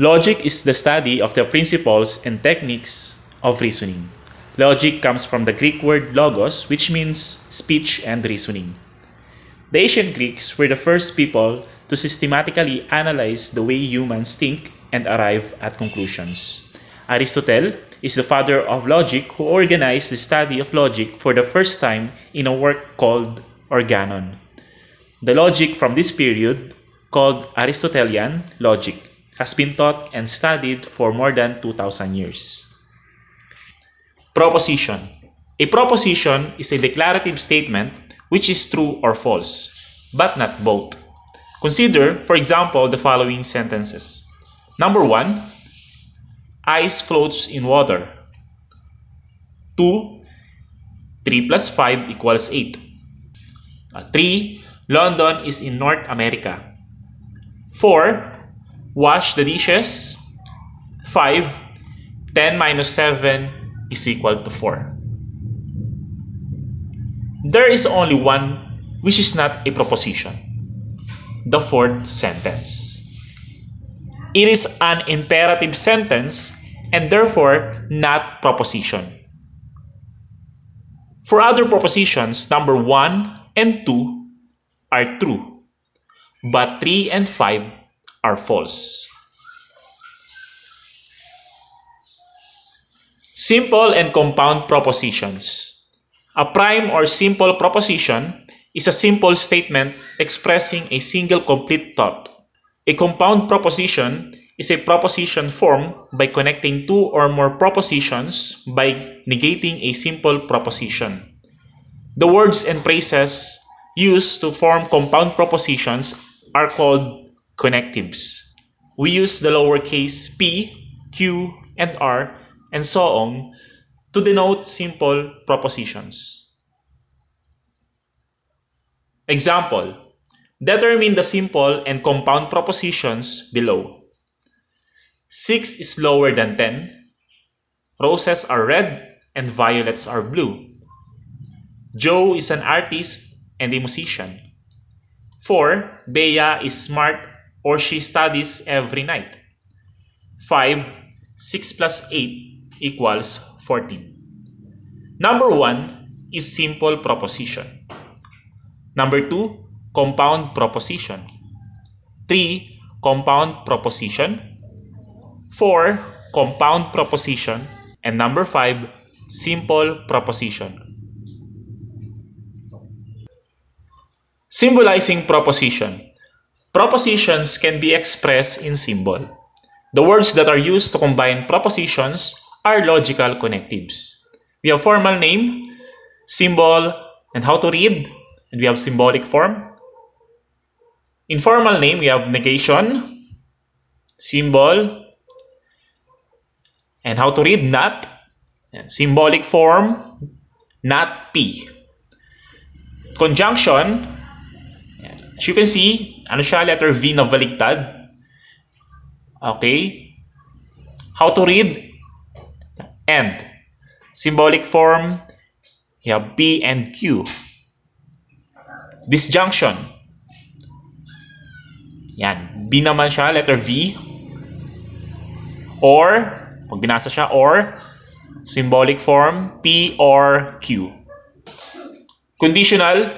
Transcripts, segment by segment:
Logic is the study of the principles and techniques of reasoning. Logic comes from the Greek word logos, which means speech and reasoning. The ancient Greeks were the first people to systematically analyze the way humans think and arrive at conclusions. Aristotle is the father of logic, who organized the study of logic for the first time in a work called Organon. The logic from this period, called Aristotelian logic, has been taught and studied for more than 2,000 years. Proposition. A proposition is a declarative statement which is true or false, but not both. Consider, for example, the following sentences. Number 1, ice floats in water. 2, 3 plus 5 equals 8. 3, London is in North America. 4, wash the dishes. 5, 10 minus 7 is equal to 4. There is only one which is not a proposition. The fourth sentence. It is an imperative sentence and therefore not proposition. For other propositions, number 1 and 2 are true, but 3 and 5 are false. Simple and compound propositions. A prime or simple proposition is a simple statement expressing a single complete thought. A compound proposition is a proposition formed by connecting two or more propositions by negating a simple proposition. The words and phrases used to form compound propositions are called connectives. We use the lowercase p, q, and r, and so on to denote simple propositions. Example, determine the simple and compound propositions below. 6 is lower than 10. Roses are red and violets are blue. Joe is an artist and a musician. 4, Bea is smart or she studies every night. 5, 6 plus 8 equals 14. Number 1 is simple proposition. Number 2, compound proposition. 3, compound proposition. 4, compound proposition. And number 5, simple proposition. Symbolizing proposition. Propositions can be expressed in symbol. The words that are used to combine propositions are logical connectives. We have formal name, symbol, and how to read, and we have symbolic form. In formal name, we have negation, symbol, and how to read, not, and symbolic form, not P. Conjunction, as you can see, ano siya, letter V na baligtad. Okay. How to read, and. Symbolic form, you have P and Q. Disjunction. Yan. B naman siya, letter V. Or, pag binasa siya, or, symbolic form, P or Q. Conditional.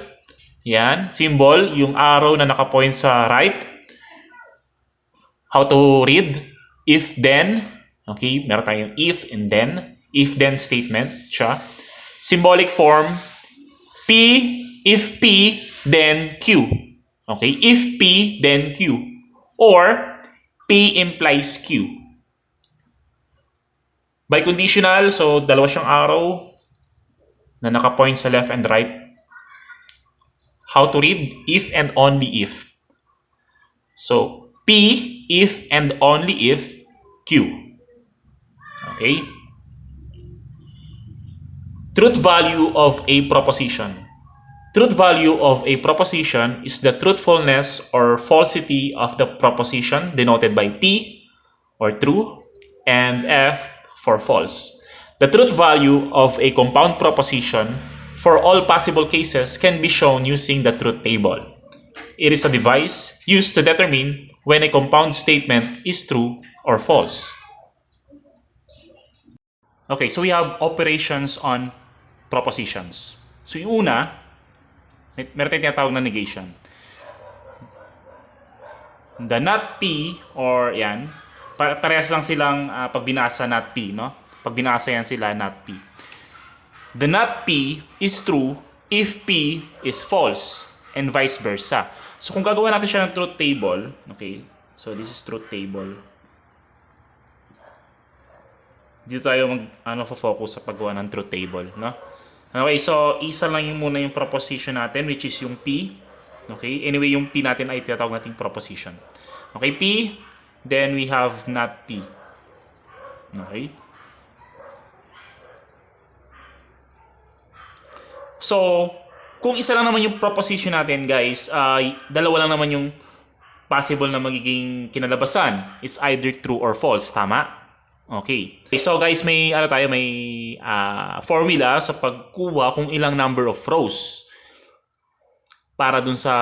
Yan. Symbol, yung arrow na nakapoint sa right. How to read. If, then. Okay, meron tayong if and then. If-then statement siya. Symbolic form, P, if P, then Q. Okay, if P, then Q. Or, P implies Q. Biconditional, so dalawa siyang arrow na nakapoint sa left and right. How to read? If and only if. So, P, if and only if, Q. Okay? Truth value of a proposition. Truth value of a proposition is the truthfulness or falsity of the proposition, denoted by T, or true, and F for false. The truth value of a compound proposition for all possible cases can be shown using the truth table. It is a device used to determine when a compound statement is true or false. Okay, so we have operations on propositions. So yung una, meron tayong tinatawag na negation. The not P or yan, parehas lang silang pag binasa not P, no? Pag binasa yan sila not P. The not P is true if P is false and vice versa. So kung gagawa natin siya ng truth table, okay? So this is truth table. Dito tayo focus sa paggawa ng truth table, no? Okay, so isa lang yung muna yung proposition natin, which is yung P. Okay, anyway, yung P natin ay tinatawag nating proposition. Okay, P, then we have not P. Okay. So, kung isa lang naman yung proposition natin, guys, dalawa lang naman yung possible na magiging kinalabasan. It's either true or false, tama? Okay. So guys, may formula sa pagkuha kung ilang number of rows para dun sa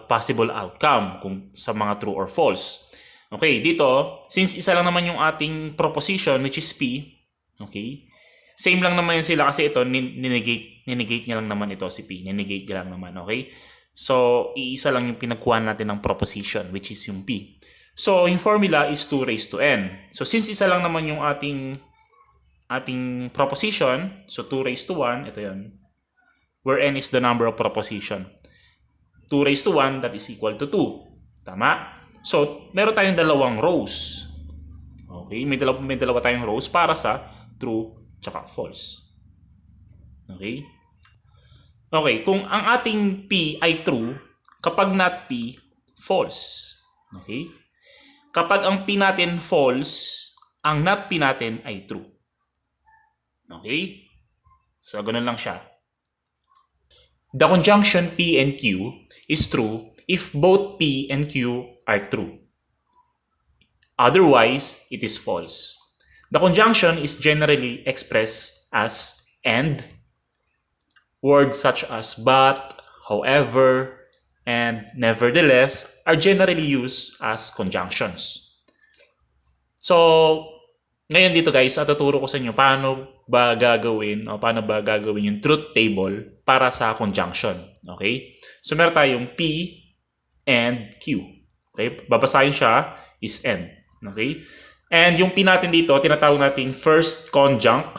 possible outcome kung sa mga true or false. Okay, dito, since isa lang naman yung ating proposition which is P, okay? Same lang naman yun sila kasi ito ninegate niya lang naman ito si P. Ninegate niya lang naman, okay? So, iisa lang yung pinagkuha natin ng proposition which is yung P. So, yung formula is 2 raised to n. So, since isa lang naman yung ating proposition, so 2 raised to 1, ito yun, where n is the number of proposition. 2 raised to 1, that is equal to 2. Tama? So, meron tayong dalawang rows. Okay? May dalawa tayong rows para sa true tsaka false. Okay? Okay, kung ang ating P ay true, kapag not P, false. Okay? Kapag ang P natin false, ang not P natin ay true. Okay? So, ganun lang siya. The conjunction P and Q is true if both P and Q are true. Otherwise, it is false. The conjunction is generally expressed as and. Words such as but, however, and nevertheless are generally used as conjunctions. So, ngayon dito guys, tuturo ko sa inyo paano ba gagawin yung truth table para sa conjunction. Okay? So, meron tayong P and Q. Okay? Babasahin siya is N. Okay? And yung P natin dito, tinatawag natin first conjunct.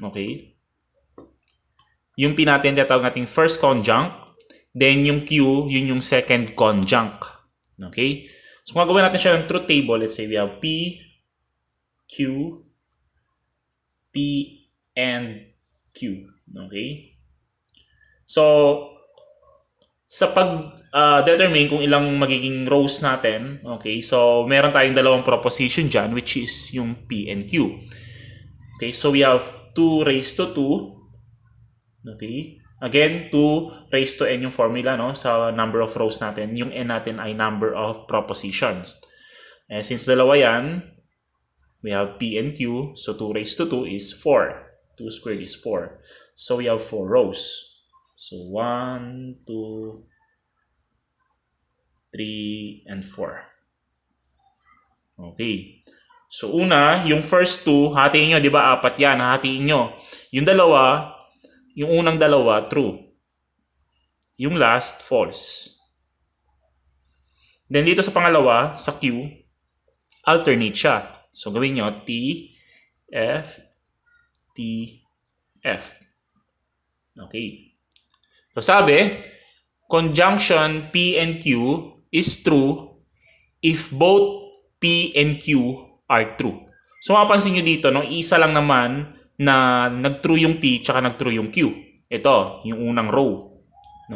Okay? Yung P natin, tinatawag natin first conjunct. Then yung Q, yun yung second conjunct. Okay? So kung gagawin natin siya ng truth table, let's say we have P, Q, P, and Q. Okay? So, sa pag-determine kung ilang magiging rows natin, okay, so meron tayong dalawang proposition dyan, which is yung P and Q. Okay, so we have 2 raised to 2. Okay? Again, 2 raised to n yung formula, no? Sa number of rows natin. Yung n natin ay number of propositions. And since dalawa yan, we have P and Q. So 2 raised to 2 is 4. 2 squared is 4. So we have 4 rows. So 1, 2, 3, and 4. Okay. So una, yung first 2, hatiin nyo, di ba? 4 yan, hatiin nyo. Yung dalawa, yung unang dalawa, true. Yung last, false. Then dito sa pangalawa, sa Q, alternate siya. So gawin nyo, T, F, T, F. Okay. So sabi, conjunction P and Q is true if both P and Q are true. So mapapansin nyo dito, no, isa lang naman na nag-true yung P tsaka nag-true yung Q. Ito, yung unang row.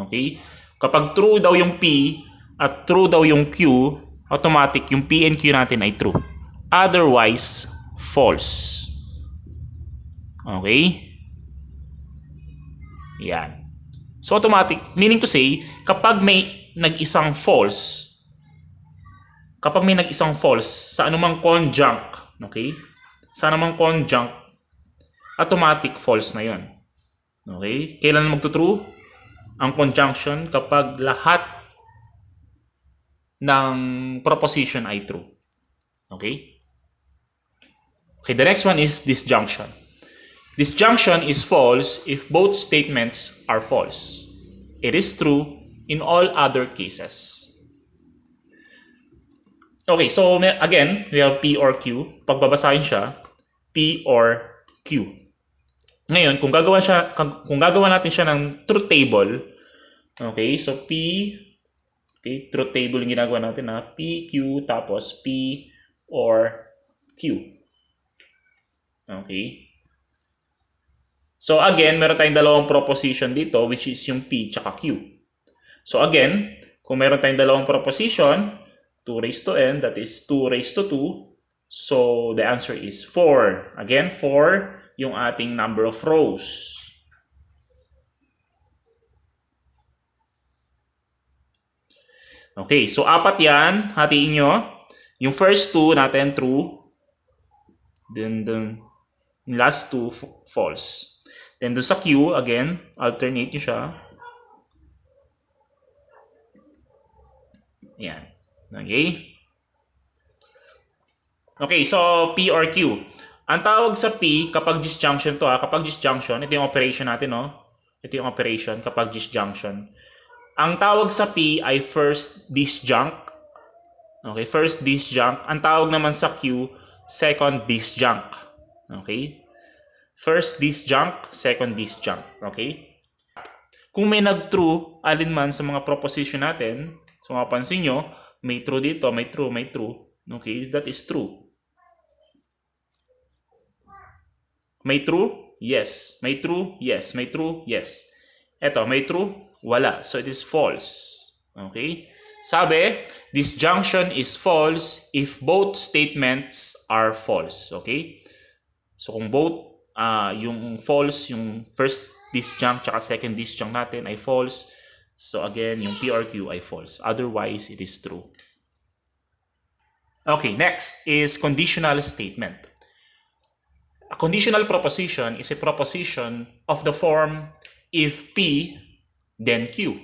Okay? Kapag true daw yung P at true daw yung Q, automatic yung P and Q natin ay true. Otherwise, false. Okay? Yan. So automatic, meaning to say, kapag may nag-isang false sa anumang conjunct, okay? Sa anumang conjunct, automatic false na 'yon. Okay? Kailan magto-true ang conjunction? Kapag lahat ng proposition ay true. Okay? Okay, the next one is disjunction. Disjunction is false if both statements are false. It is true in all other cases. Okay, so again, we have P or Q. Pag babasahin siya, P or Q. Ngayon, kung gagawa natin siya ng truth table, okay, so P, okay, truth table yung ginagawa natin na P, Q, tapos P or Q. Okay. So again, meron tayong dalawang proposition dito, which is yung P tsaka Q. So again, kung meron tayong dalawang proposition, 2 raised to n, that is 2 raised to 2. So the answer is 4. Again, 4 yung ating number of rows. Okay, so 4 yan. Hatiin nyo. Yung first 2 natin true. Then yung last 2 false. Then dun sa Q, again, alternate nyo siya. Yan. Okay? Okay, so P or Q. Ang tawag sa P, kapag disjunction to kapag disjunction, ito yung operation natin, no? Ito yung operation kapag disjunction. Ang tawag sa P ay first disjunct. Okay, first disjunct. Ang tawag naman sa Q, second disjunct. Okay? First disjunct, second disjunct. Okay? Kung may nag-true, alinman sa mga proposition natin, so mapansin nyo, may true dito, may true, may true. Okay, that is true. May true? Yes. May true? Yes. May true? Yes. Eto, may true? Wala. So it is false. Okay? Sabi, disjunction is false if both statements are false. Okay? So kung both, yung false, yung first disjunct tsaka second disjunct natin ay false, so again, yung P or Q ay false. Otherwise, it is true. Okay, next is conditional statement. A conditional proposition is a proposition of the form if P, then Q,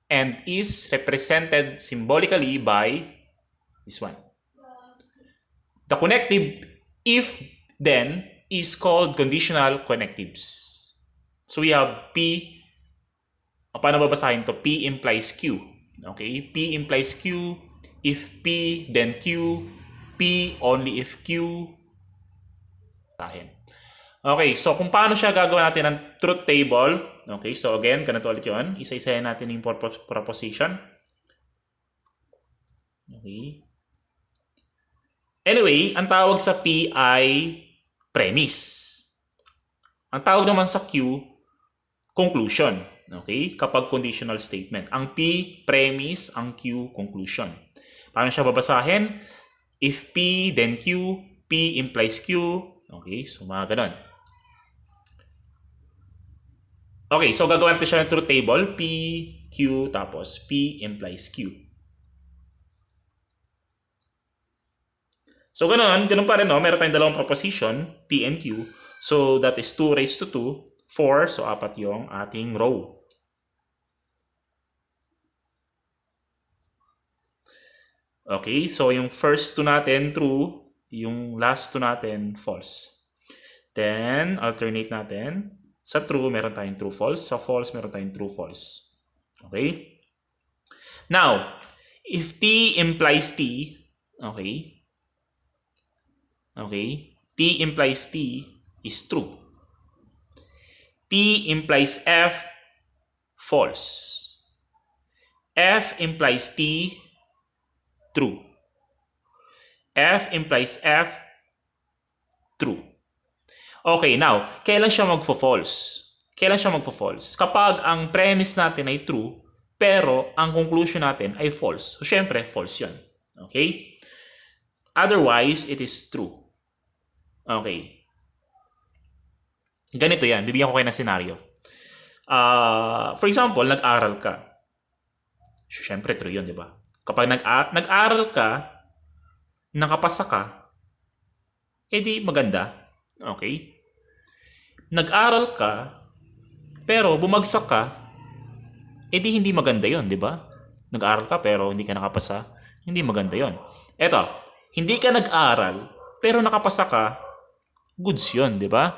and is represented symbolically by this one. The connective if, then, is called conditional connectives. So we have P. Paano babasahin to? P implies Q. Okay? P implies Q. If P, then Q. P only if Q. Okay, so kung paano siya gagawin natin ng truth table. Okay, so again, ganito ulit yun. Isa-isahin natin yung proposition. Okay. Anyway, ang tawag sa P ay premise. Ang tawag naman sa Q, conclusion. Okay? Kapag conditional statement. Ang P, premise. Ang Q, conclusion. Paano siya babasahin? If P, then Q. P implies Q. Okay? So, mga ganun. Okay, so gagawin natin siya ng truth table. P, Q, tapos P implies Q. So, ganun pa rin, no? Meron tayong dalawang proposition, P and Q. So, that is 2 raised to 2, 4. So, 4 yung ating row. Okay, so yung first 2 natin, true. Yung last 2 natin, false. Then, alternate natin. Sa true, meron tayong true, false. Sa false, meron tayong true, false. Okay? Now, if T implies T, okay? Okay? T implies T is true. T implies F, false. F implies T, true. F implies F, true. Okay, now, kailan siya magfo-false? Kailan siya magfo-false? Kapag ang premise natin ay true, pero ang conclusion natin ay false. So, syempre, false yun. Okay? Otherwise, it is true. Okay. Ganito yan. Bibigyan ko kayo ng senaryo. For example, nag-aral ka. Syempre, true yun, di ba? Kapag nag-aral ka, nakapasa ka, edi maganda. Okay? Nag-aral ka, pero bumagsak ka, edi hindi maganda yon, di ba? Nag-aral ka, pero hindi ka nakapasa, hindi maganda yon. Eto, hindi ka nag-aral, pero nakapasa ka, Goods yun, di ba?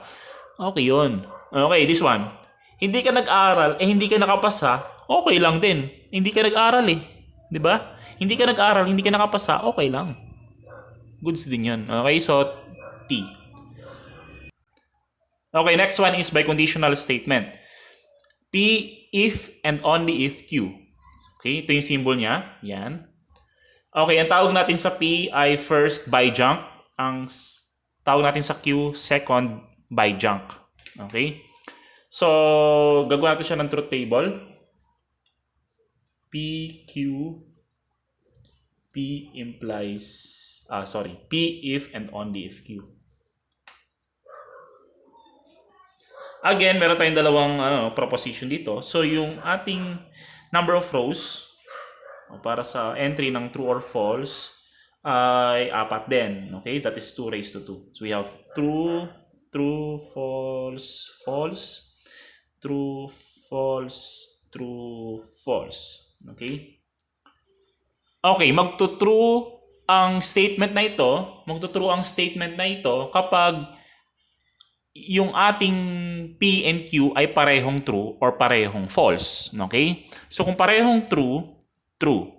Okay yun. Okay, this one. Hindi ka nag-aral, hindi ka nakapasa, okay lang din. Hindi ka nag-aral eh. Di ba? Hindi ka nag-aral, hindi ka nakapasa, okay lang. Goods din yun. Okay, so T. Okay, next one is by conditional statement. P, if, and only if Q. Okay, ito yung symbol niya. Yan. Okay, ang tawag natin sa P ay first bijunct. Ang tawag natin sa Q, second bijunct. Okay? So, gagawin natin siya ng truth table. P, Q, P implies, P if and only if Q. Again, meron tayong dalawang proposition dito. So, yung ating number of rows para sa entry ng true or false ay 4 din. Okay? That is 2 raised to 2. So, we have true, true, false, false, true, false, true, false. Okay? Okay, magto-true ang statement na ito. Magto-true ang statement na ito kapag yung ating P and Q ay parehong true or parehong false. Okay? So, kung parehong true, true.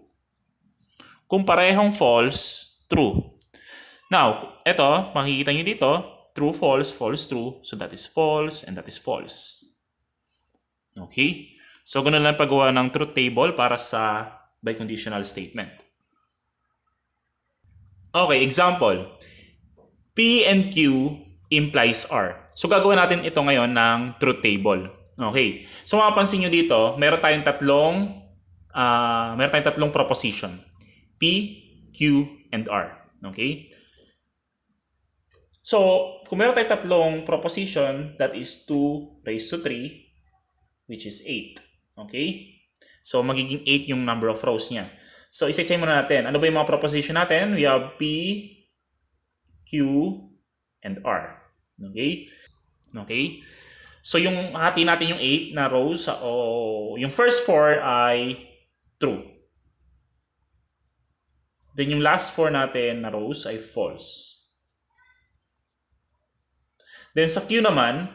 Kung parehong false, true. Now, ito, makikita nyo dito, true, false, false, true. So, that is false and that is false. Okay? So, ganun lang paggawa ng truth table para sa biconditional statement. Okay, example. P and Q implies R. So, gagawin natin ito ngayon ng truth table. Okay. So, mapapansin nyo dito, meron tayong tatlong proposition. P, Q, and R. Okay? So, kung meron tayong tatlong proposition, that is 2 raised to 3, which is 8. Okay? So, magiging 8 yung number of rows niya. So, isa-isa muna natin. Ano ba yung mga proposition natin? We have P, Q, and R. Okay? Okay? So, yung hati natin yung 8 na rows, yung first 4 ay true. Then, yung last 4 natin na rows ay false. Then, sa Q naman,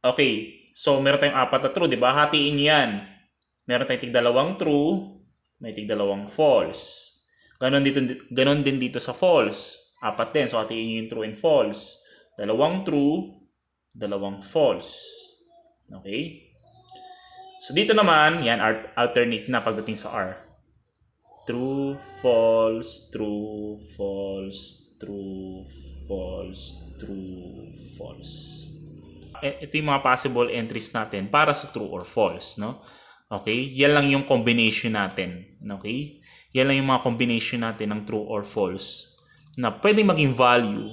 okay. So, meron tayong 4 na true, di ba? Hatiin yan. Meron tayong tig-2 true, may tig-2 false. Ganon din dito sa false. 4 din. So, hatiin nyo yung true and false. 2 true, 2 false. Okay? So, dito naman, yan, alternate na pagdating sa R. True, false, true, false, true, false, true, false. Ito yung mga possible entries natin para sa true or false, no? Okay? Yan lang yung combination natin. Okay? Yan lang yung mga combination natin ng true or false na pwedeng maging value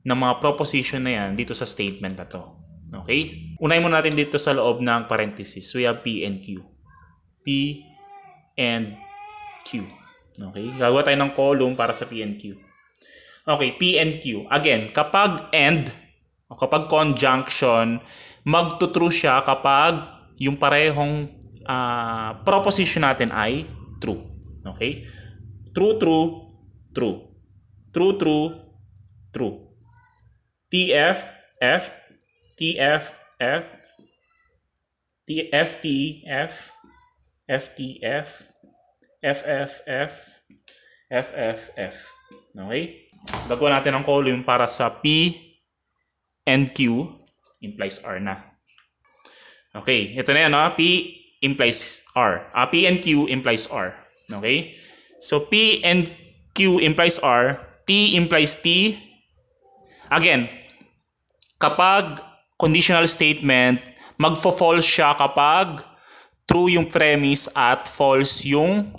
ng mga proposition na yan dito sa statement na to. Okay? Unahin muna natin dito sa loob ng parenthesis. We have P and Q. P and Q. Okay? Gagawa tayo ng column para sa P and Q. Okay, P and Q. Again, kapag and o kapag conjunction, magtutrue siya kapag yung parehong proposition natin ay true. Okay? True, true, true. True, true, true. TF, F, TF, F, TF, TF, FTF, FFF, FFF. Okay? Gagawa natin ang column para sa P and Q implies R na. Okay, ito na yan, no? P implies R. P and Q implies R. Okay? So, P and Q implies R. T implies T. Again, kapag conditional statement, magfo-false siya kapag true yung premise at false yung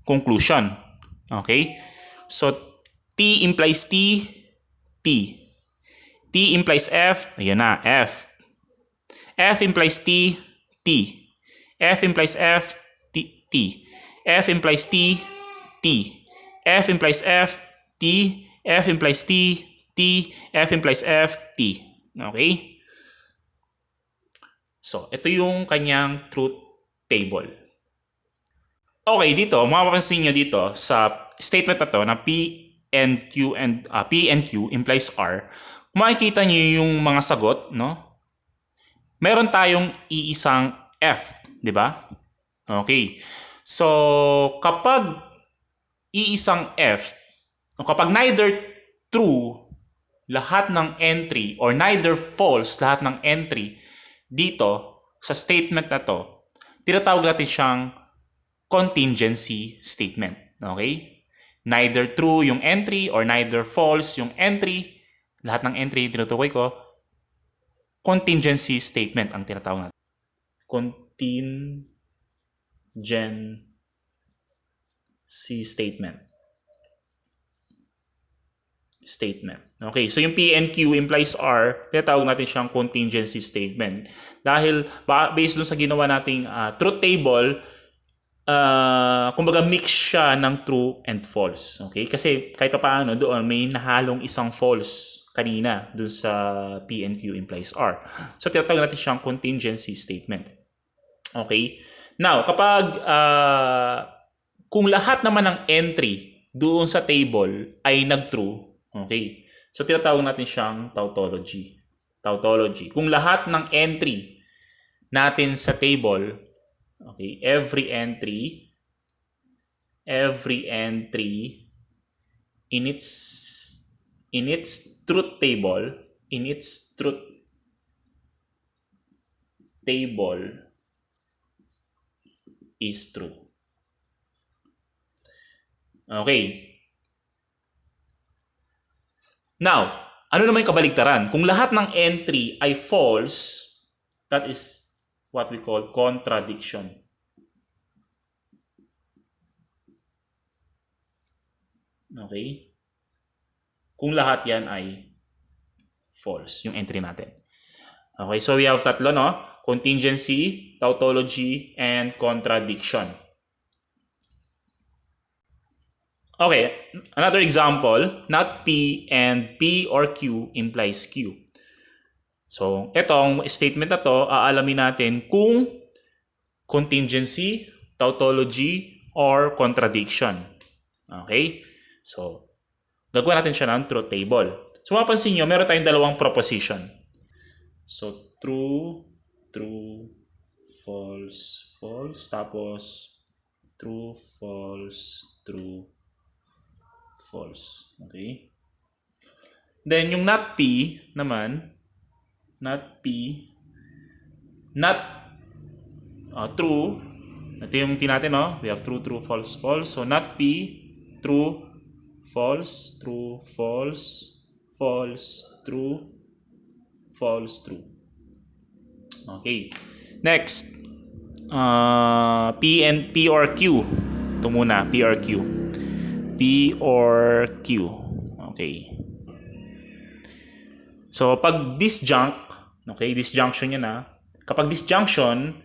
conclusion. Okay? So, T implies T, T. T implies F, ayan na, F. F implies T, T. F implies F, T, T. F implies T, T. F implies F, T. F implies T, T. F implies F, T. Okay? So, ito yung kanyang truth table. Okay, dito, mapapansin nyo dito sa statement na to na P and Q and P and Q implies R, kung makikita niyo yung mga sagot, no? Meron tayong iisang F, di ba? Okay. So, kapag iisang F, o kapag neither true lahat ng entry or neither false lahat ng entry dito sa statement na to, tinatawag natin siyang contingency statement. Okay? Neither true yung entry or neither false yung entry. Lahat ng entry tinutukoy ko, contingency statement ang tinatawag natin. Contingency statement. Okay, so yung P and Q implies R, tinatawag natin siyang contingency statement. Dahil based dun sa ginawa nating truth table, kumbaga mix siya ng true and false. Okay, kasi kahit paano doon may nahalong isang false kanina dun sa P and Q implies R. So tinatawag natin siyang contingency statement. Okay, now kapag kung lahat naman ng entry doon sa table ay nag-true, okay, so tinatawag natin siyang tautology. Tautology. Kung lahat ng entry natin sa table, okay, every entry in its truth table, is true. Okay. Now, ano naman yung kabaligtaran? Kung lahat ng entry ay false, that is what we call contradiction. Okay? Kung lahat yan ay false, yung entry natin. Okay, so we have tatlo, no? Contingency, tautology, and contradiction. Okay, another example, not P and P or Q implies Q. So, etong statement na to, aalamin natin kung contingency, tautology, or contradiction. Okay? So, gagawin natin siya ng truth table. So, mapansin nyo, meron tayong dalawang proposition. So, true, false, false, tapos true, false, false. Okay? Then, yung not P naman, not true. Ito yung P natin, no? We have true, false, false. So, not P, true, false, true, false, true. Okay. Next, P or Q. Ito muna, P or Q. P or Q. Okay. So, pag disjunct, okay, disjunction yan na. Kapag disjunction,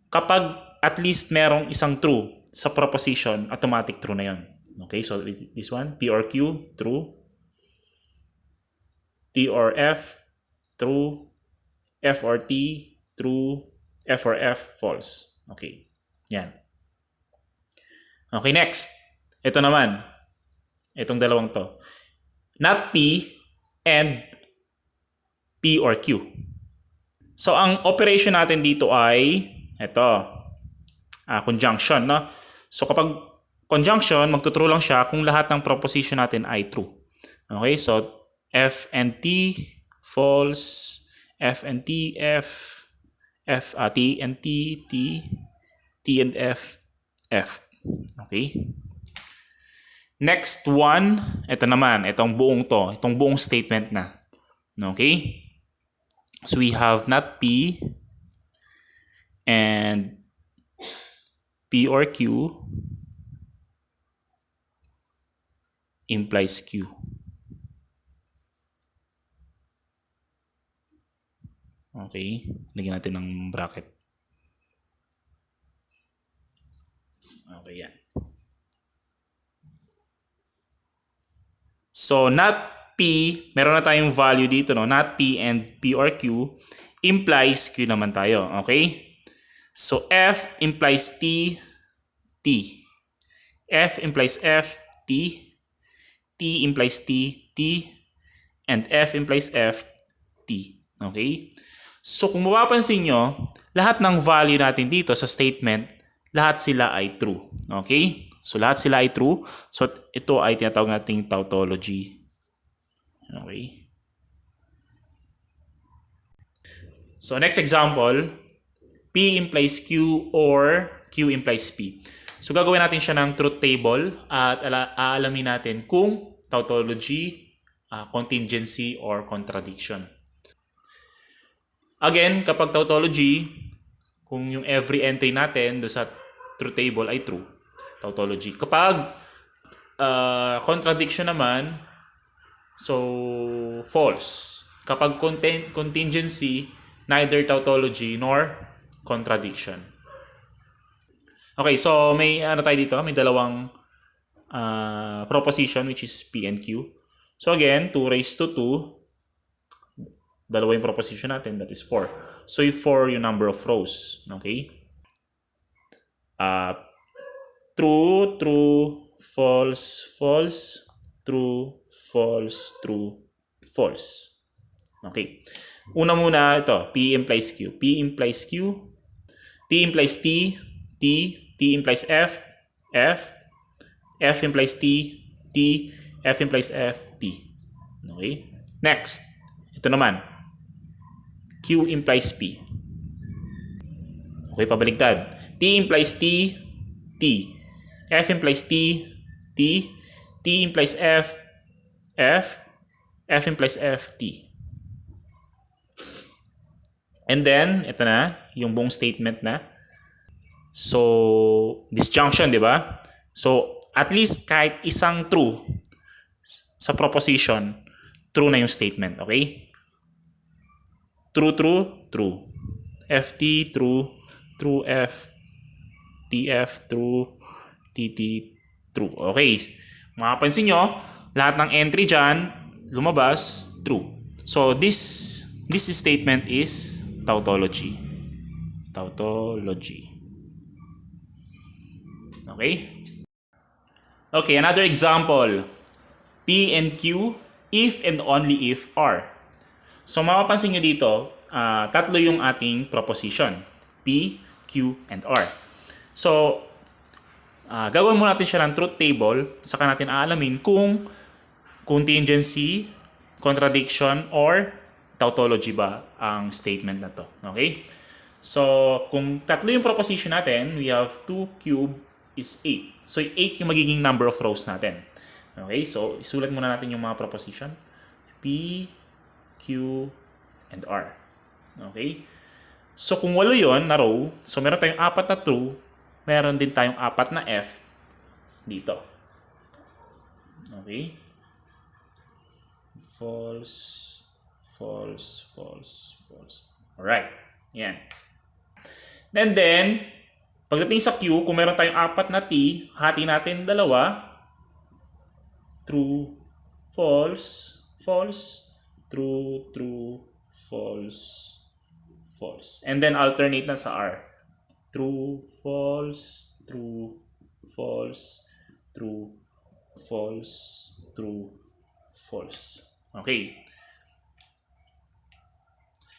kapag at least merong isang true sa proposition, automatic true na yun. Okay, so this one, P or Q, true. T or F, true. F or T, true. F or F, false. Okay, yan. Okay, next. Ito naman. Itong dalawang to. Not P and P or Q. So, ang operation natin dito ay ito. Conjunction, no? So, kapag conjunction, magtutrue lang siya kung lahat ng proposition natin ay true. Okay, so F and T, false. F and T, F. T and T, T and F, F. Okay. Next one, ito naman, itong buong statement na. Okay? So we have not P and P or Q implies Q. Okay? Lagyan natin ng bracket. Okay, yan. So, not P, meron na tayong value dito, no? Not P and P or Q implies Q naman tayo. Okay? So, F implies T, T. F implies F, T. T implies T, T, and F implies F, T. Okay? So kung mapapansin nyo, lahat ng value natin dito sa statement, lahat sila ay true. Okay? So lahat sila ay true. So ito ay tinatawag nating tautology. Okay? So next example, P implies Q or Q implies P. So gagawin natin siya ng truth table at aalamin natin kung tautology, contingency, or contradiction. Again, kapag tautology, kung yung every entry natin do sa truth table ay true, tautology. Kapag contradiction naman, so false. Kapag contingency, neither tautology nor contradiction. Okay, so may ano tayo dito? May dalawang proposition which is P and Q. So again, 2 raised to 2. Dalawa yung proposition natin, that is 4. So yung 4 yung number of rows. Okay? True, true, false, false, true, false, true, false. Okay. Una muna ito, P implies Q. P implies Q. T implies T. T. T implies F. F. F implies T. T. F implies F. T. Okay. Next. Ito naman. Q implies P. Okay, pabaligtad. T implies T. T. F implies T. T. T implies F. F. F implies F. T. And then, ito na, yung buong statement na. So, disjunction, di ba? So, at least kahit isang true sa proposition, true na yung statement, okay? True, true, true. FT, true. True F. TF, true. TT, true. Okay. Makapansin nyo, lahat ng entry dyan, lumabas, true. So, this statement is tautology. Tautology. Okay? Okay, another example. P and Q, if and only if are. So, mapapansin nyo dito, tatlo yung ating proposition. P, Q, and R. So, gagawin muna natin siya ng truth table, saka natin aalamin kung contingency, contradiction, or tautology ba ang statement na to. Okay? So, kung tatlo yung proposition natin, we have 2 cube is 8. So, 8 yung magiging number of rows natin. Okay? So, isulat muna natin yung mga proposition. P, Q, and R. Okay? So, kung walo yon na row, so meron tayong 4 na true, meron din tayong 4 na F dito. Okay? False, false, false, false. Alright. Yan. And then, pagdating sa Q, kung meron tayong 4 na T, hati natin dalawa. True, false, false, true, true, false, false. And then alternate na sa R. True, false, true, false, true, false, true, false. Okay.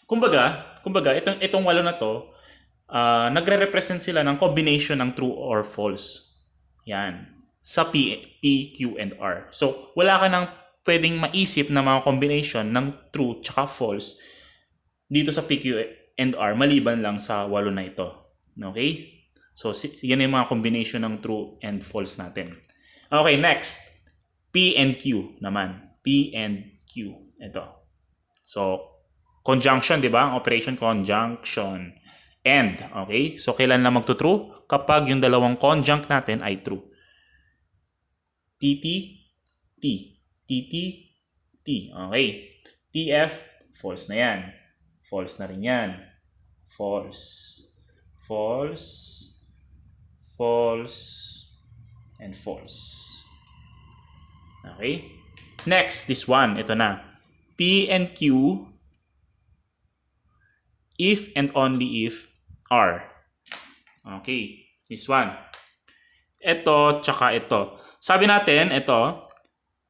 Kumbaga, itong walo na to, nagre-represent sila ng combination ng true or false. Yan. Sa P, Q, and R. So, wala ka nang pwedeng maisip na mga combination ng true tsaka false dito sa P, Q, and R maliban lang sa walo na ito. Okay? So, yan yung mga combination ng true and false natin. Okay, next. P and Q naman. P and Q. Ito. So, conjunction, di ba? Operation conjunction. And, okay? So, kailan lang magto-true? Kapag yung dalawang conjunct natin ay true. TT, T. TT, T. Okay. TF, false na yan. False na rin yan. False. False. False. And false. Okay. Next, this one. Ito na. P and Q, if and only if are. Okay. This one. Ito, tsaka ito. Sabi natin, ito,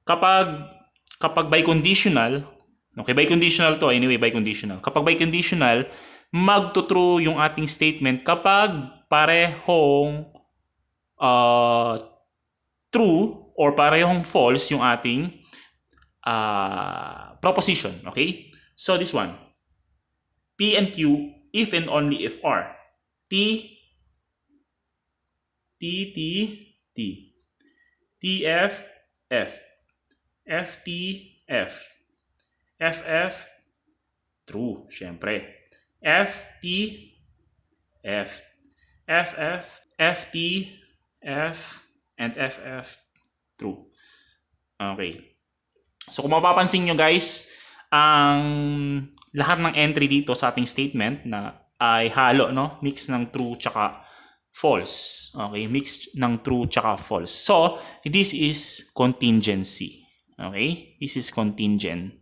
Kapag biconditional, okay, biconditional to, anyway, biconditional. Kapag biconditional, magto-true yung ating statement kapag parehong true or parehong false yung ating proposition, okay? So this one, P and Q if and only if R. T, T, T, T. T, F, F. F, T, F. F, F, true, syempre. F, T, F. F, F, F, T, F, and F, F, true. Okay. So kung mapapansin nyo guys, ang lahat ng entry dito sa ating statement na ay halo, no? Mix ng true tsaka false. Okay, mix ng true tsaka false. So, this is contingency. Okay? This is contingency.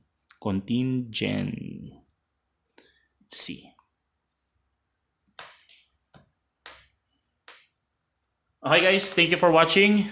Okay guys, thank you for watching.